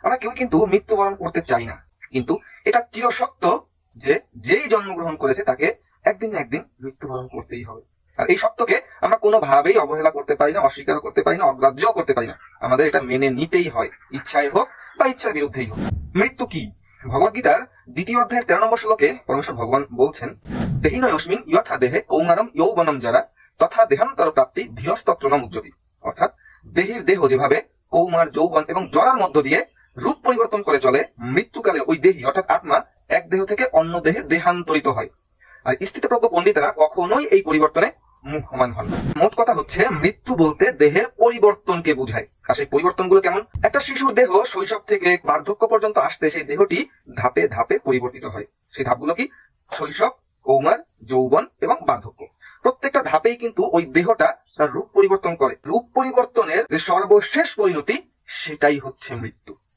আমরা কেউ কিন্তু মৃত্যুবরণ করতে চাই না, কিন্তু এটা চিরসত্য যে যেই জন্মগ্রহণ করেছে তাকে একদিন না একদিন মৃত্যুবরণ করতেই হবে। আর এই সত্যকে আমরা কোনোভাবেই অবহেলা করতে পারি না, অস্বীকার করতে পারি না, অগ্রাহ্যও করতে পারি না। আমাদের এটা মেনে নিতেই হয়, ইচ্ছায় হোক বা ইচ্ছার বিরুদ্ধেই হোক। মৃত্যু কি? ভগবদ্গীতার 2য় অধ্যায়ের 13 নম্বর শ্লোকে পরমেশ্বর ভগবান বলছেন, দেহিনয়স্মিন ইয়থা দেহে কৌমারম যৌবনম যারা তথা দেহান্তর প্রাপ্তি ধীরস্তত্র ন মুহ্যতি। অর্থাৎ দেহের দেহ যেভাবে কৌমার, যৌবন এবং জরার মধ্য দিয়ে রূপ পরিবর্তন করে চলে, মৃত্যুকালে ওই দেহি অর্থাৎ আত্মা এক দেহ থেকে অন্য দেহে দেহান্তরিত হয়। আর স্থিতপ্রজ্ঞ পণ্ডিতেরা কখনোই এই পরিবর্তনে মুহ্যমান হন না। মোট কথা হচ্ছে, মৃত্যু বলতে দেহের পরিবর্তনকে বোঝায়। আর সেই পরিবর্তনগুলো কেমন? একটা শিশুর দেহ শৈশব থেকে বার্ধক্য পর্যন্ত আসতে সেই দেহটি ধাপে ধাপে পরিবর্তিত হয়। সেই ধাপগুলো কি? শৈশব, কৌমার, যৌবন এবং বার্ধক্য। প্রত্যেকটা ধাপেই কিন্তু ওই দেহটা তার রূপ পরিবর্তন করে। রূপ পরিবর্তনের যে সর্বশেষ পরিণতি সেটাই হচ্ছে মৃত্যু।